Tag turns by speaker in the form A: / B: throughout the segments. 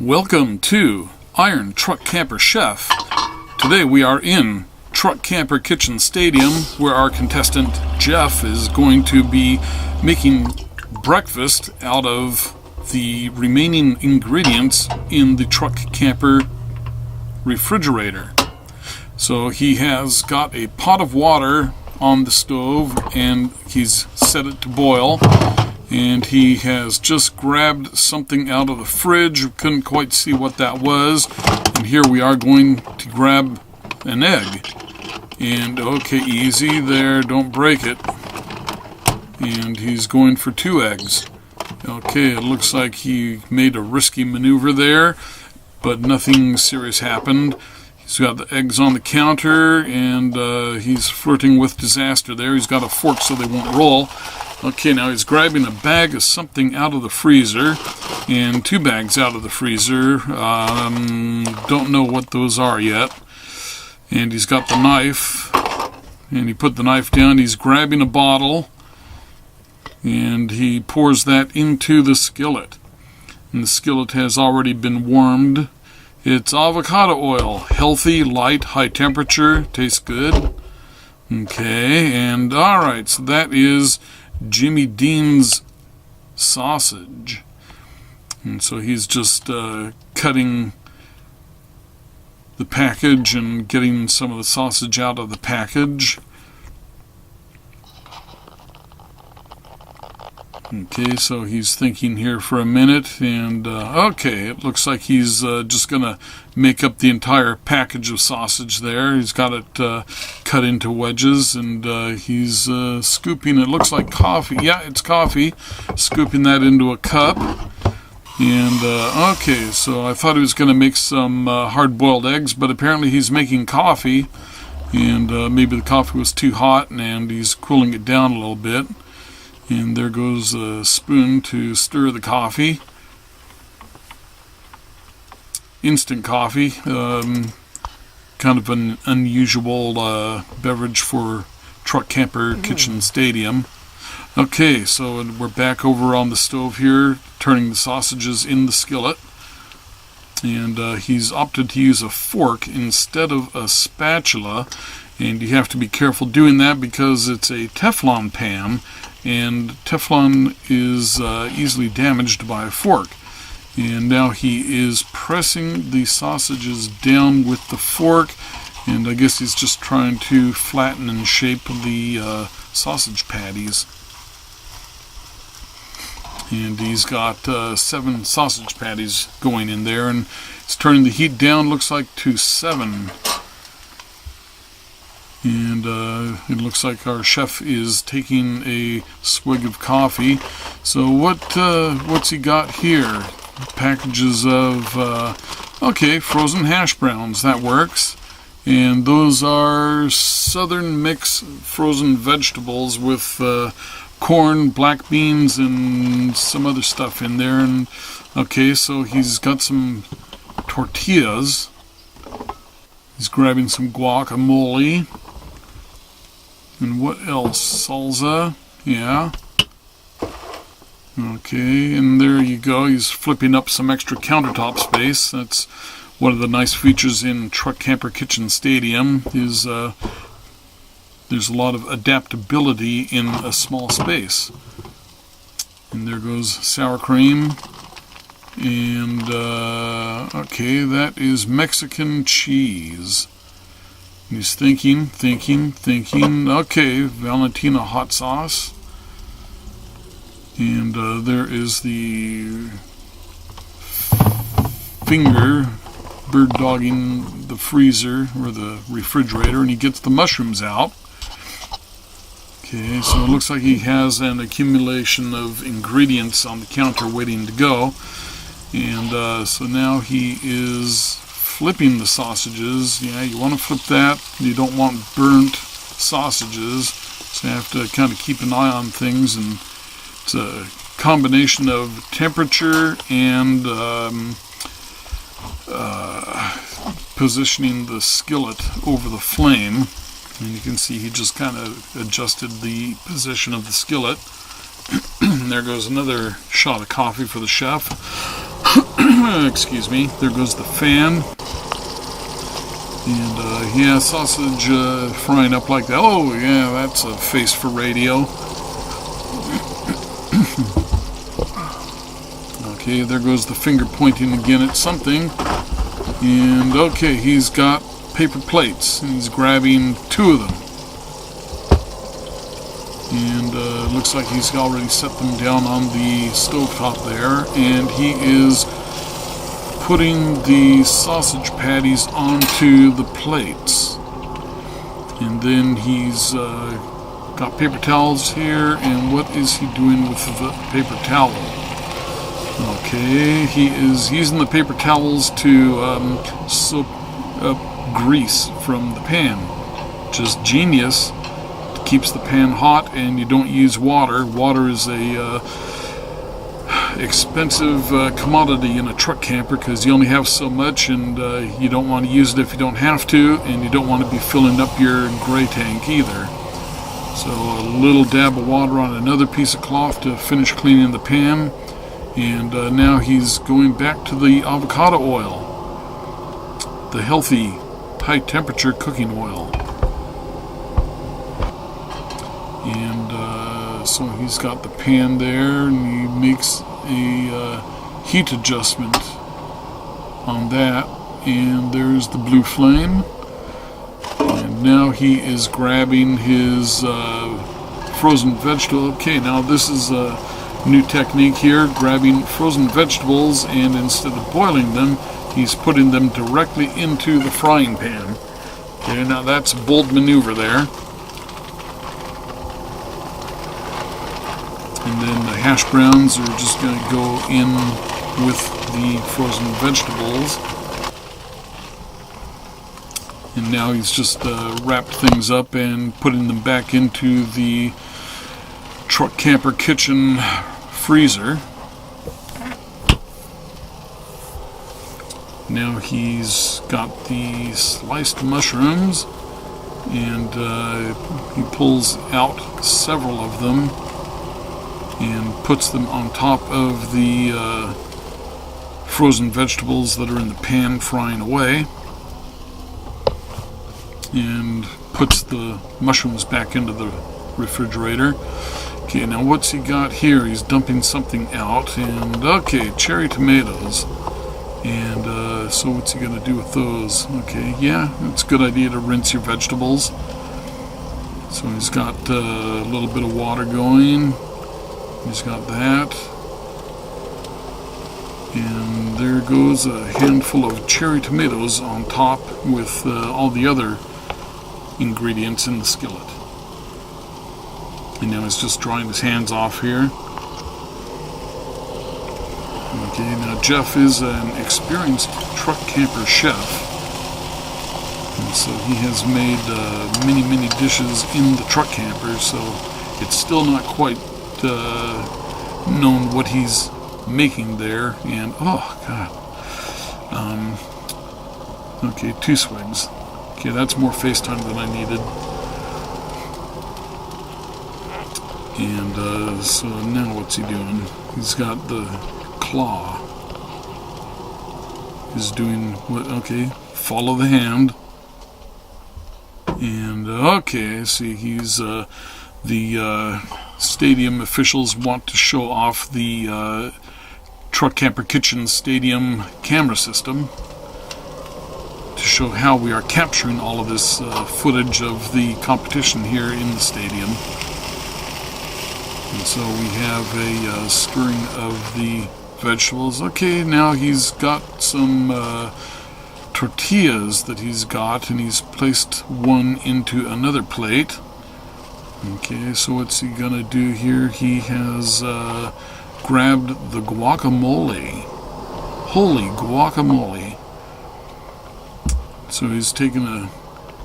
A: Welcome to Iron Truck Camper Chef. Today we are in Truck Camper Kitchen Stadium where our contestant Jeff is going to be making breakfast out of the remaining ingredients in the Truck Camper refrigerator. So he has got a pot of water on the stove and he's set it to boil. And he has just grabbed something out of the fridge. Couldn't quite see what that was. And here we are going to grab an egg. And okay, easy there, don't break it. And he's going for 2 eggs. Okay, it looks like he made a risky maneuver there, but nothing serious happened. He's got the eggs on the counter, and he's flirting with disaster there. He's got a fork so they won't roll. Okay, now he's grabbing a bag of something out of the freezer, and 2 bags out of the freezer. Don't know what those are yet. And he's got the knife, and he put the knife down. He's grabbing a bottle, and he pours that into the skillet. And the skillet has already been warmed. It's avocado oil, healthy, light, high temperature, tastes good. Okay, and alright, so that is Jimmy Dean's sausage. And so he's just cutting the package and getting some of the sausage out of the package. Okay, so he's thinking here for a minute, and okay, it looks like he's just going to make up the entire package of sausage there. He's got it cut into wedges, and he's scooping, it looks like coffee. Yeah, it's coffee. Scooping that into a cup. And okay, so I thought he was going to make some hard-boiled eggs, but apparently he's making coffee, and maybe the coffee was too hot, and he's cooling it down a little bit. And there goes a spoon to stir the coffee. Instant coffee. Kind of an unusual beverage for Truck Camper Kitchen Stadium. Okay, so we're back over on the stove here, turning the sausages in the skillet. And he's opted to use a fork instead of a spatula. And you have to be careful doing that because it's a Teflon pan. And Teflon is easily damaged by a fork. And now he is pressing the sausages down with the fork, and I guess he's just trying to flatten and shape the sausage patties. And he's got 7 sausage patties going in there, and he's turning the heat down, looks like to 7. And it looks like our chef is taking a swig of coffee. So what's he got here? Packages of, okay, frozen hash browns. That works. And those are Southern Mix frozen vegetables with corn, black beans, and some other stuff in there. And okay, so he's got some tortillas. He's grabbing some guacamole. And what else? Salsa? Yeah. Okay, and there you go. He's flipping up some extra countertop space. That's one of the nice features in Truck Camper Kitchen Stadium is there's a lot of adaptability in a small space. And there goes sour cream. And, okay, that is Mexican cheese. He's thinking. Okay, Valentina hot sauce. And there is the finger bird dogging the freezer or the refrigerator, and he gets the mushrooms out. Okay, so it looks like he has an accumulation of ingredients on the counter waiting to go. And so now he is flipping the sausages. Yeah, you want to flip that. You don't want burnt sausages, so you have to kind of keep an eye on things. And it's a combination of temperature and positioning the skillet over the flame. And you can see he just kind of adjusted the position of the skillet. There goes another shot of coffee for the chef. excuse me, there goes the fan. And yeah, sausage frying up like that. Oh yeah, that's a face for radio. Okay, there goes the finger pointing again at something. And okay, he's got paper plates, and he's grabbing 2 of them. And looks like he's already set them down on the stovetop there, and he is putting the sausage patties onto the plates. And then he's got paper towels here, and what is he doing with the paper towel? Okay, he is using the paper towels to soak up grease from the pan. Just genius. It keeps the pan hot, and you don't use water. Water is a expensive commodity in a truck camper because you only have so much, and you don't want to use it if you don't have to, and you don't want to be filling up your gray tank either. So a little dab of water on another piece of cloth to finish cleaning the pan. And now he's going back to the avocado oil, the healthy, high-temperature cooking oil. And so he's got the pan there, and he makes a heat adjustment on that. And there's the blue flame. And now he is grabbing his frozen vegetable. Okay, now this is a new technique here, grabbing frozen vegetables, and instead of boiling them, he's putting them directly into the frying pan. Okay, now that's a bold maneuver there. And then the hash browns are just going to go in with the frozen vegetables. And now he's just wrapped things up and putting them back into the truck camper kitchen freezer. Now he's got the sliced mushrooms, and he pulls out several of them and puts them on top of the frozen vegetables that are in the pan frying away, and puts the mushrooms back into the refrigerator. Okay, now what's he got here? He's dumping something out, and okay, cherry tomatoes. And so what's he going to do with those? Okay, yeah, it's a good idea to rinse your vegetables. So he's got a little bit of water going. He's got that. And there goes a handful of cherry tomatoes on top with all the other ingredients in the skillet. And now he's just drying his hands off here. Okay, now Jeff is an experienced truck camper chef. And so he has made many dishes in the truck camper, so it's still not quite known what he's making there. And, oh, God. Okay, 2 swigs. Okay, that's more FaceTime than I needed. And so now what's he doing? He's got the claw. He's doing what? Okay, follow the hand. And okay, I see he's the stadium officials want to show off the Truck Camper Kitchen Stadium camera system to show how we are capturing all of this footage of the competition here in the stadium. And so we have a stirring of the vegetables. Okay, now he's got some tortillas that he's got, and he's placed one into another plate. Okay, so what's he gonna do here? He has grabbed the guacamole. Holy guacamole. So he's taken a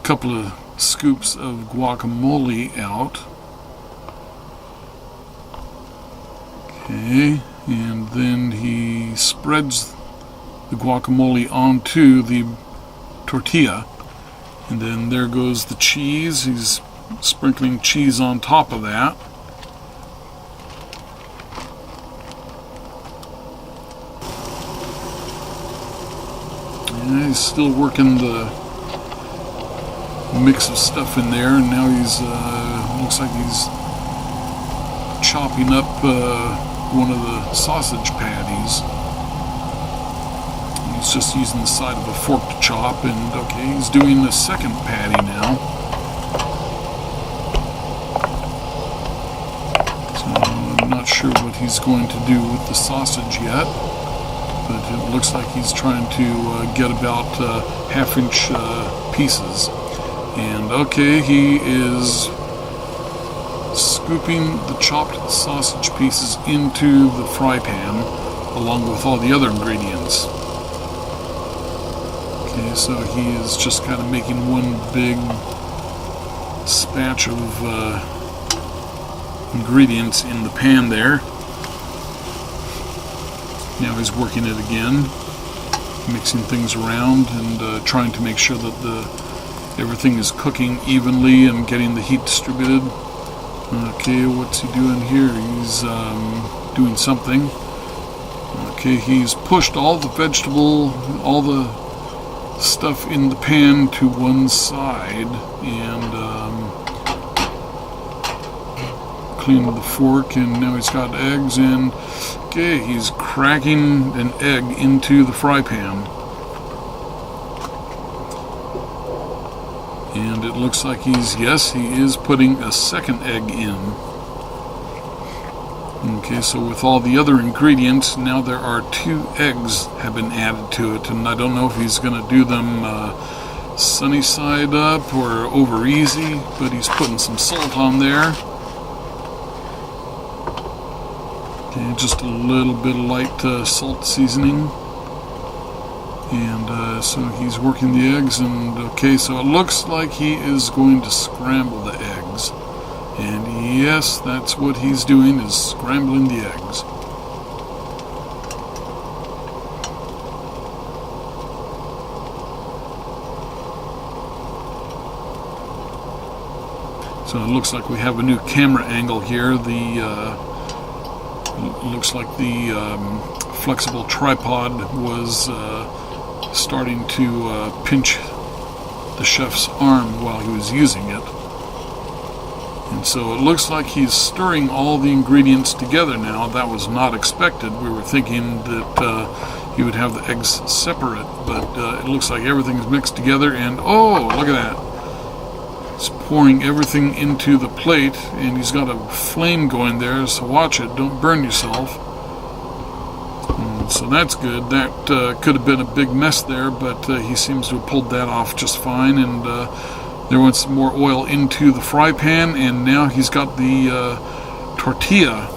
A: couple of scoops of guacamole out. Okay, and then he spreads the guacamole onto the tortilla, and then there goes the cheese. He's sprinkling cheese on top of that. Yeah, he's still working the mix of stuff in there, and now he's looks like he's chopping up one of the sausage patties. He's just using the side of a fork to chop, and okay, he's doing the second patty now. So I'm not sure what he's going to do with the sausage yet, but it looks like he's trying to get about half-inch pieces. And okay, he is scooping the chopped sausage pieces into the fry pan along with all the other ingredients. Okay, so he is just kind of making one big spatch of ingredients in the pan there. Now he's working it again, mixing things around and trying to make sure that everything is cooking evenly and getting the heat distributed. Okay, what's he doing here? He's doing something. Okay, he's pushed all the all the stuff in the pan to one side and cleaned the fork, and now he's got eggs, and okay, he's cracking an egg into the fry pan. And it looks like he is putting a second egg in. Okay, so with all the other ingredients, now there are 2 eggs have been added to it, and I don't know if he's going to do them sunny side up or over easy, but he's putting some salt on there. Okay, just a little bit of light salt seasoning. And so he's working the eggs, and okay, so it looks like he is going to scramble the eggs. And yes, that's what he's doing, is scrambling the eggs. So it looks like we have a new camera angle here. Looks like the flexible tripod was starting to pinch the chef's arm while he was using it. And so it looks like he's stirring all the ingredients together now. That was not expected. We were thinking that he would have the eggs separate, but it looks like everything's mixed together, and oh, look at that. He's pouring everything into the plate, and he's got a flame going there, so watch it, don't burn yourself. So that's good. That could have been a big mess there, but he seems to have pulled that off just fine. And there went some more oil into the fry pan, and now he's got the tortilla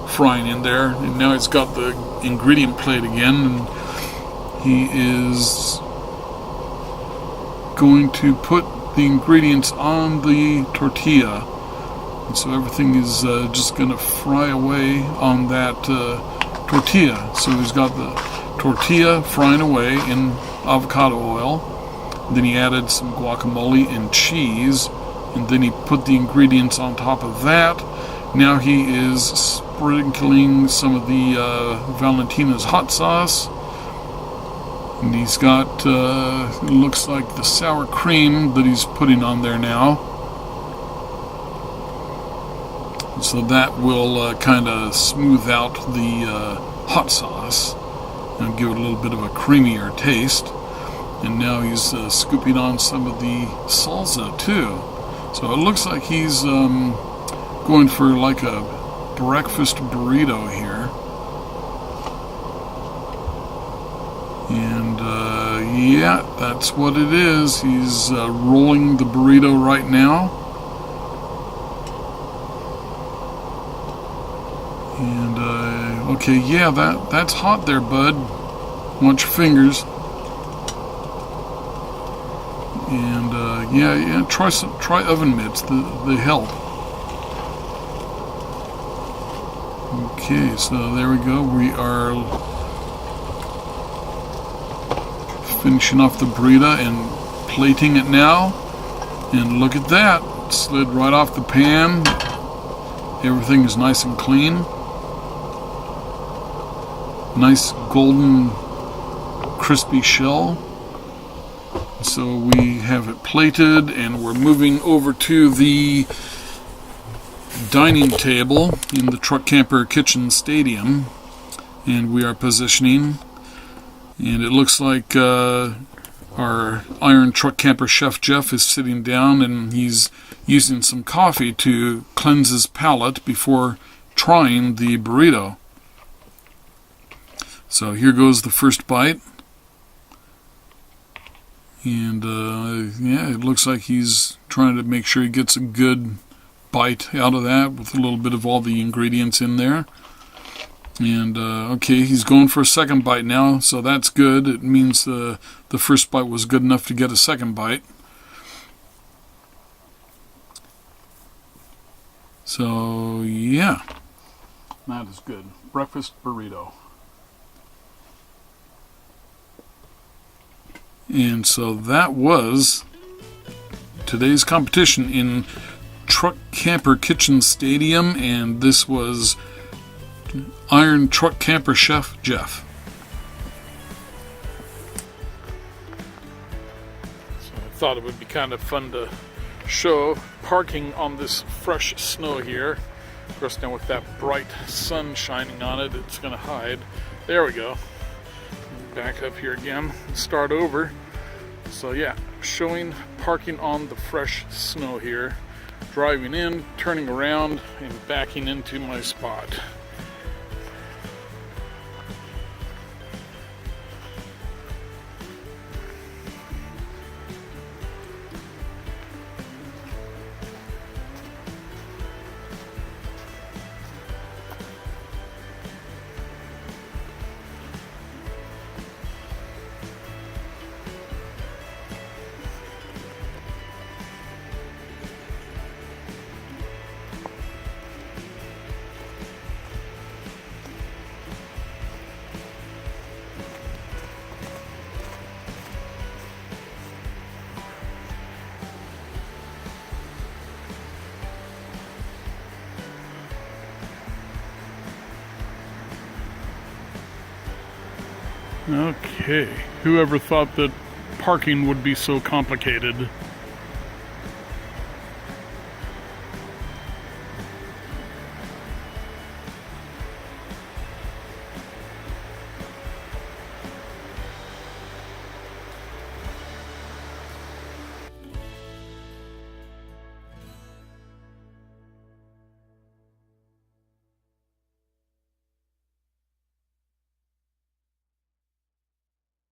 A: frying in there. And now he's got the ingredient plate again, and he is going to put the ingredients on the tortilla. And so everything is just going to fry away on that tortilla. So he's got the tortilla frying away in avocado oil. Then he added some guacamole and cheese, and then he put the ingredients on top of that. Now he is sprinkling some of the Valentina's hot sauce, and he's got looks like the sour cream that he's putting on there now. So that will kind of smooth out the hot sauce and give it a little bit of a creamier taste. And now he's scooping on some of the salsa too. So it looks like he's going for like a breakfast burrito here. And yeah, that's what it is. He's rolling the burrito right now. And okay, yeah, that's hot there, bud. Watch your fingers. And yeah, try oven mitts. They help. Okay, so there we go. We are finishing off the burrito and plating it now. And look at that. It slid right off the pan. Everything is nice and clean. Nice golden crispy shell. So we have it plated, and we're moving over to the dining table in the Truck Camper Kitchen Stadium, and we are positioning, and it looks like our Iron Truck Camper Chef Jeff is sitting down, and he's using some coffee to cleanse his palate before trying the burrito. So here goes the first bite. And yeah, it looks like he's trying to make sure he gets a good bite out of that with a little bit of all the ingredients in there. And okay, he's going for a second bite now, so that's good. It means the first bite was good enough to get a second bite. So yeah, that is good. Breakfast burrito. And so that was today's competition in Truck Camper Kitchen Stadium, and this was Iron Truck Camper Chef Jeff. So I thought it would be kind of fun to show parking on this fresh snow here. Of course, now with that bright sun shining on it, it's going to hide. There we go. Back up here again, start over. So yeah, showing parking on the fresh snow here, driving in, turning around, and backing into my spot. Okay, whoever thought that parking would be so complicated?